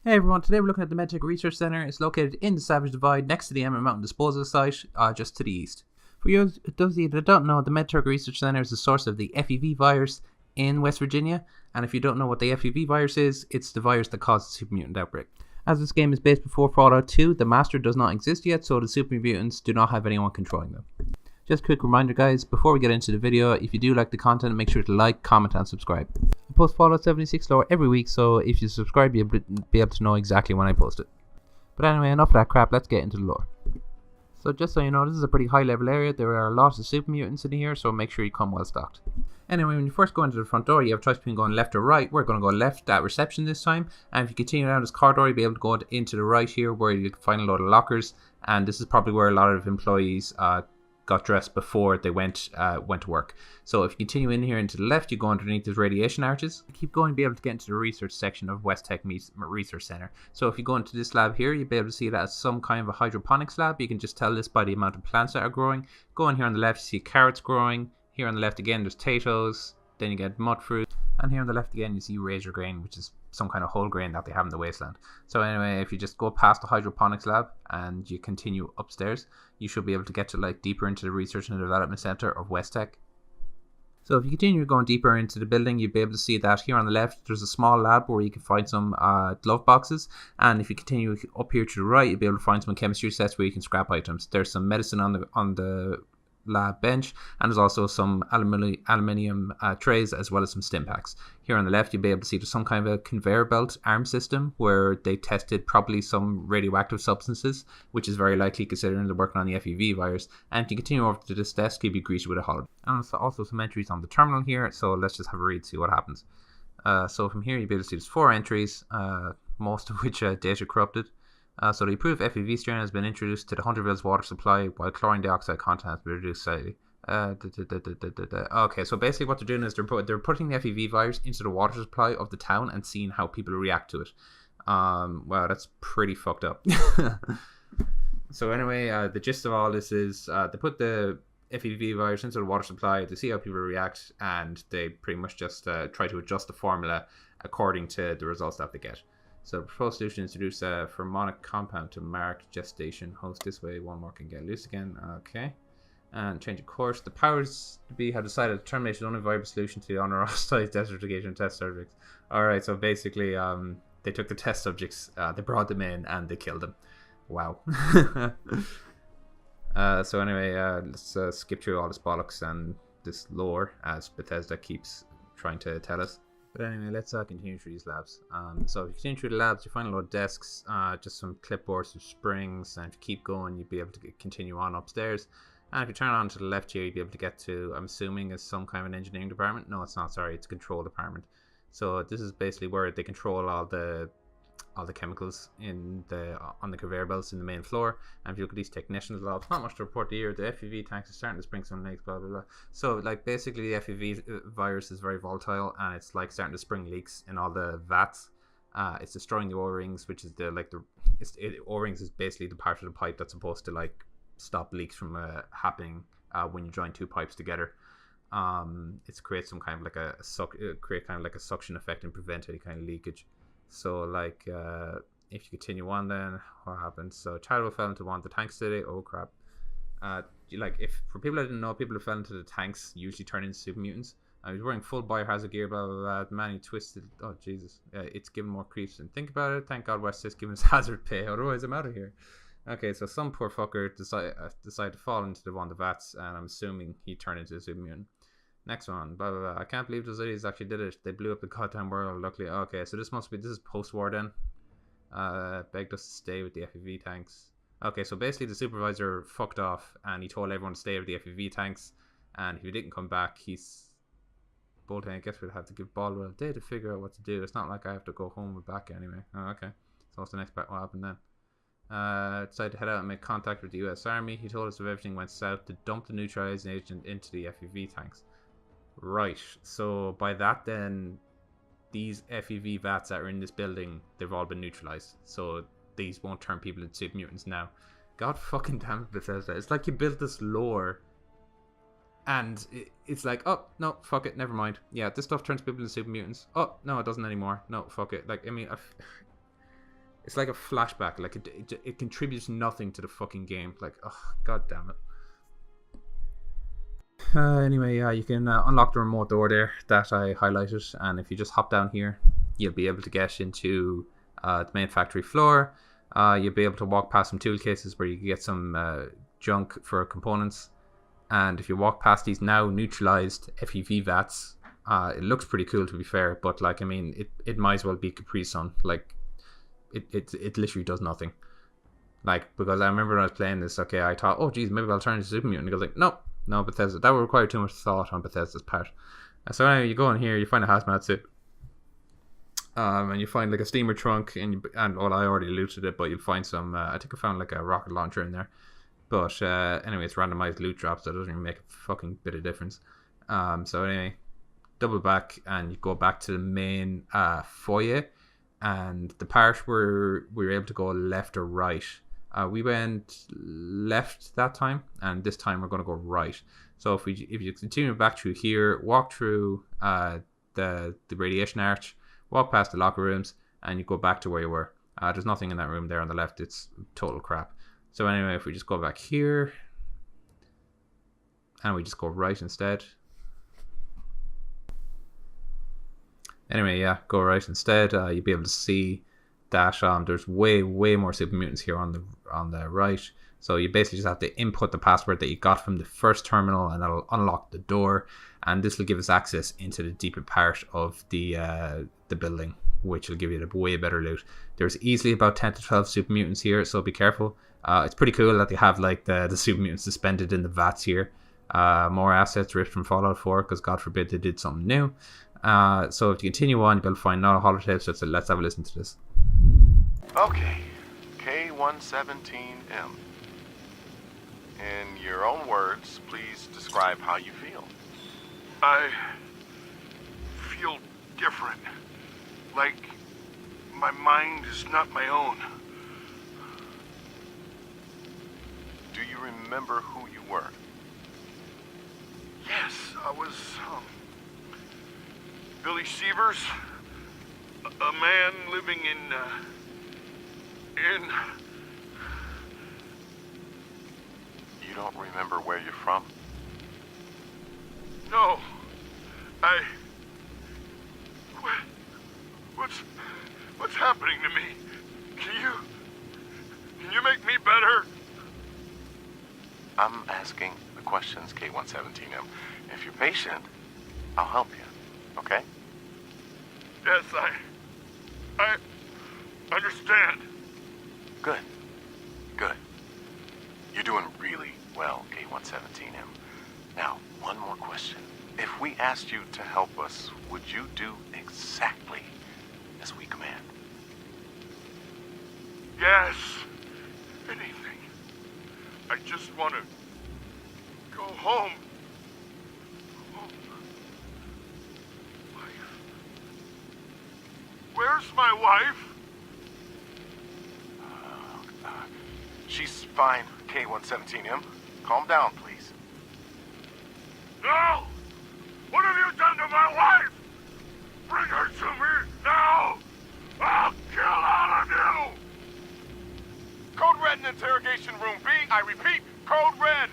Hey everyone, today we're looking at the Medtek Research Centre. It's located in the Savage Divide next to the Emerald Mountain Disposal Site, just to the east. For those of you that don't know, the Medtek Research Centre is the source of the FEV virus in West Virginia, and if you don't know what the FEV virus is, it's the virus that causes the super mutant outbreak. As this game is based before Fallout 2, the Master does not exist yet, so the super mutants do not have anyone controlling them. Just a quick reminder guys, before we get into the video, if you do like the content, make sure to like, comment and subscribe. I post Fallout 76 lore every week, so if you subscribe you'll be able to know exactly when I post it. But anyway, enough of that crap, let's get into the lore. So just so you know, this is a pretty high level area, there are lots of super mutants in here, so make sure you come well stocked. Anyway, when you first go into the front door, you have a choice between going left or right. We're going to go left at reception this time, and if you continue down this corridor, you'll be able to go into the right here where you can find a load of lockers, and this is probably where a lot of employees got dressed before they went to work. So if you continue in here into the left, you go underneath these radiation arches. Keep going to be able to get into the research section of West Research Center. So if you go into this lab here, you'll be able to see that it's some kind of a hydroponics lab. You can just tell this by the amount of plants that are growing. Go in here on the left, you see carrots growing. Here on the left again, there's potatoes. Then you get mud fruit. And here on the left again, you see razor grain, which is some kind of whole grain that they have in the wasteland. So anyway, if you just go past the hydroponics lab and you continue upstairs, you should be able to get to deeper into the research and development center of Westtech. So if you continue going deeper into the building, you'll be able to see that here on the left there's a small lab where you can find some glove boxes, and if you continue up here to the right, you'll be able to find some chemistry sets where you can scrap items. There's some medicine on the lab bench, and there's also some aluminium trays as well as some stim packs. Here on the left you'll be able to see there's some kind of a conveyor belt arm system where they tested probably some radioactive substances, which is very likely considering they're working on the FEV virus. And if you continue over to this desk, you'll be greeted with a hologram. And there's also some entries on the terminal here, so let's just have a read, see what happens. So from here you'll be able to see there's 4 entries, most of which are data corrupted. So the approved FEV strain has been introduced to the Hunterville's water supply, while chlorine dioxide content has been reduced slightly. Okay, so basically what they're doing is they're putting the FEV virus into the water supply of the town and seeing how people react to it. Wow, that's pretty fucked up. So anyway, the gist of all this is they put the FEV virus into the water supply to see how people react, and they pretty much just try to adjust the formula according to the results that they get. So the proposed solution is to introduce a pheromonic compound to mark gestation host. This way one more can get loose again. Okay. And change of course. The powers to be have decided to terminate the only viable solution to the unauthorized desertification test subjects. Alright, so basically they took the test subjects, they brought them in and they killed them. Wow. So anyway, let's skip through all this bollocks and this lore as Bethesda keeps trying to tell us. But anyway, let's continue through these labs. So if you continue through the labs, you find a lot of desks, just some clipboards, some springs, and if you keep going, you'll be able to continue on upstairs. And if you turn on to the left here, you'll be able to get to, I'm assuming, is some kind of an engineering department. No, it's not, sorry, it's a control department. So this is basically where they control all the chemicals on the conveyor belts in the main floor. And if you look at these technicians logs, not much to report here. The FEV tanks are starting to spring some leaks, blah blah blah. So basically the FEV virus is very volatile, and it's starting to spring leaks in all the vats. It's destroying the O-rings, which is O-rings is basically the part of the pipe that's supposed to stop leaks from happening when you join 2 pipes together. It's create some kind of a suction effect and prevent any kind of leakage. So if you continue on, then what happens? So Charlo fell into one of the tanks today. Oh crap. If for people that didn't know, people who fell into the tanks usually turn into super mutants. He was wearing full biohazard gear, blah blah blah. The man he twisted, oh Jesus, it's giving more creeps. And think about it, thank God West is giving us hazard pay, otherwise I'm out of here. Okay, so some poor fucker decided to fall into one of the vats, and I'm assuming he turned into a super mutant. Next one, blah blah blah. I can't believe those idiots actually did it. They blew up the goddamn world. Luckily, okay. So this is post-war then. Begged us to stay with the FEV tanks. Okay, so basically the supervisor fucked off, and he told everyone to stay with the FEV tanks. And if he didn't come back, he's bolting. I guess we'd have to give Baldwin a day to figure out what to do. It's not like I have to go home with back anyway. Oh, okay. So what's the next part? What happened then? Decided to head out and make contact with the US Army. He told us if everything went south to dump the neutralizing agent into the FEV tanks. Right, so by that then, these FEV vats that are in this building, they've all been neutralized. So these won't turn people into super mutants now. God fucking damn it, Bethesda. It's like you built this lore and it's like, oh, no, fuck it, never mind. Yeah, this stuff turns people into super mutants. Oh, no, it doesn't anymore. No, fuck it. It's like a flashback. Like it contributes nothing to the fucking game. Like, oh, god damn it. Anyway, you can unlock the remote door there that I highlighted, and if you just hop down here, you'll be able to get into the main factory floor. You'll be able to walk past some tool cases where you can get some junk for components, and if you walk past these now neutralized FEV vats, it looks pretty cool, to be fair, but like, I mean, it might as well be Capri Sun. Like, it literally does nothing. Like, because I remember when I was playing this, okay, I thought, oh geez, maybe I'll turn into super mutant. And it goes like, nope. No, Bethesda. That would require too much thought on Bethesda's part. So anyway, you go in here, you find a hazmat suit. And you find like a steamer trunk, and well, I already looted it, but you'll find some, I think I found like a rocket launcher in there. But anyway, it's randomized loot drops, so it doesn't even make a fucking bit of difference. So anyway, double back, and you go back to the main foyer, and the part where we were able to go left or right. We went left that time, and this time we're going to go right. So if you continue back through here, walk through the radiation arch, walk past the locker rooms, and you go back to where you were. There's nothing in that room there on the left. It's total crap. So anyway, if we just go back here, and we just go right instead. Anyway, yeah, go right instead. You'll be able to see that there's way more super mutants here on the right. So you basically just have to input the password that you got from the first terminal, and that'll unlock the door, and this will give us access into the deeper part of the building, which will give you the way better loot. There's easily about 10 to 12 super mutants here, so be careful. It's pretty cool that they have like the super mutants suspended in the vats here. More assets ripped from Fallout 4, because God forbid they did something new. So if you continue on, you'll find no holotape, so let's have a listen to this. Okay, K117M. In your own words, please describe how you feel. I feel different. Like my mind is not my own. Do you remember who you were? Yes, I was, Billy Sievers, a man living in You don't remember where you're from? No, what's happening to me? Can you make me better? I'm asking the questions, K117M. If you're patient, I'll help you, okay? Yes, I understand. Good. You're doing really well, K117M. Now, one more question. If we asked you to help us, would you do exactly as we command? Yes. Anything. I just want to go home. Wife. Where's my wife? She's fine, K117M. Calm down, please. No! What have you done to my wife? Bring her to me now! I'll kill all of you! Code Red in interrogation room B. I repeat, Code Red!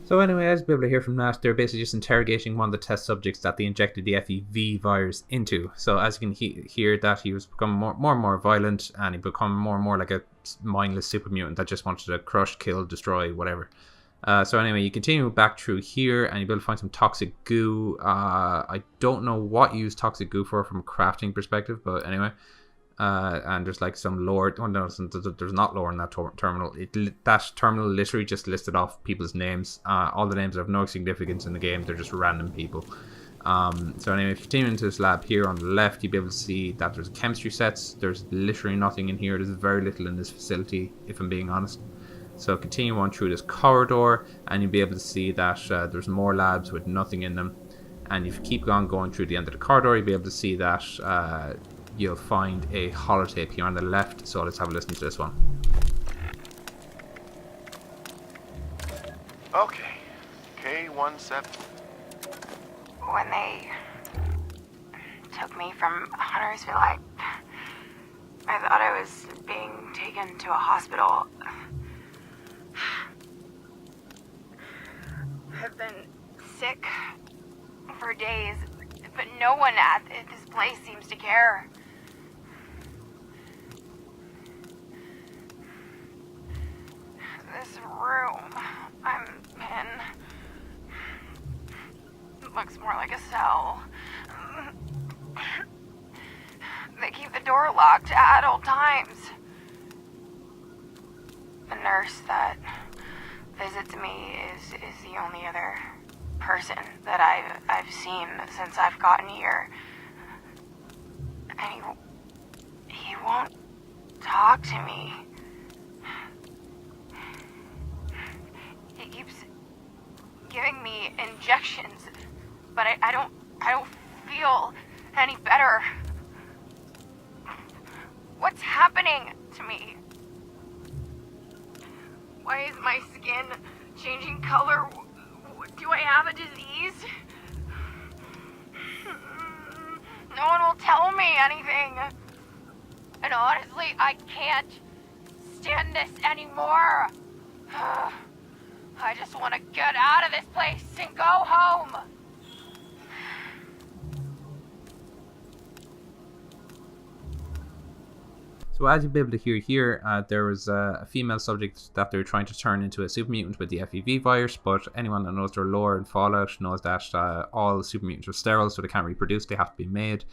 So anyway, as you'll be able to hear from that, they're basically just interrogating one of the test subjects that they injected the FEV virus into. So as you can hear that he was becoming more and more violent, and he become more and more like a mindless super mutant that just wanted to crush, kill, destroy, whatever. So anyway, you continue back through here, and you'll be able to find some toxic goo. I don't know what you use toxic goo for from a crafting perspective, but anyway. And there's like some lore. Oh no, there's not lore in that terminal. That terminal literally just listed off people's names. All the names have no significance in the game. They're just random people. So anyway, if you continue into this lab here on the left, you'll be able to see that there's chemistry sets. There's literally nothing in here. There's very little in this facility, if I'm being honest. So continue on through this corridor, and you'll be able to see that there's more labs with nothing in them. And if you keep going through the end of the corridor, you'll be able to see that you'll find a holotape here on the left. So let's have a listen to this one. Okay, K17. When they took me from Huntersville. I thought I was being taken to a hospital. I've been sick for days, but no one at this place seems to care. This room I'm in looks more like a cell. They keep the door locked at all times. The nurse that visits me is the only other person that I've seen since I've gotten here. And he won't talk to me. He keeps giving me injections, but I don't feel any better. What's happening to me? Why is my skin changing color? Do I have a disease? No one will tell me anything. And honestly, I can't stand this anymore. I just want to get out of this place and go home. So as you'll be able to hear here, there was a female subject that they were trying to turn into a super mutant with the FEV virus, but anyone that knows their lore and Fallout knows that all super mutants are sterile, so they can't reproduce, they have to be made.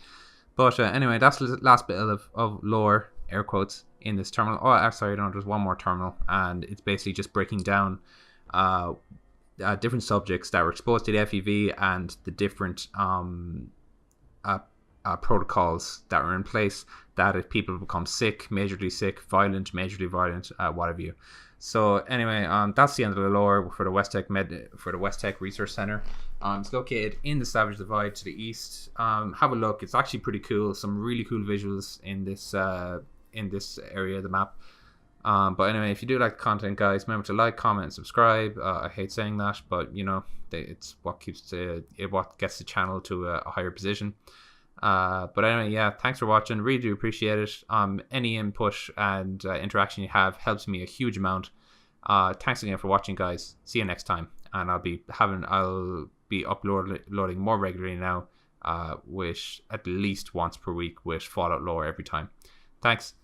But anyway, that's the last bit of lore, air quotes, in this terminal. Oh, sorry, no, there's one more terminal, and it's basically just breaking down different subjects that were exposed to the FEV and the different protocols that are in place, that if people become sick, majorly sick, violent, majorly violent, what have you. So anyway, that's the end of the lore for the medtek Research Center. It's located in the Savage Divide to the east. Have a look; it's actually pretty cool. Some really cool visuals in this area of the map. But anyway, if you do like the content, guys, remember to like, comment, and subscribe. I hate saying that, but you know, it's what what gets the channel to a higher position. But anyway, yeah, thanks for watching. Really do appreciate it. Any input and interaction you have helps me a huge amount. Thanks again for watching, guys. See you next time, and I'll be uploading more regularly now, with at least once per week with Fallout lore every time. Thanks.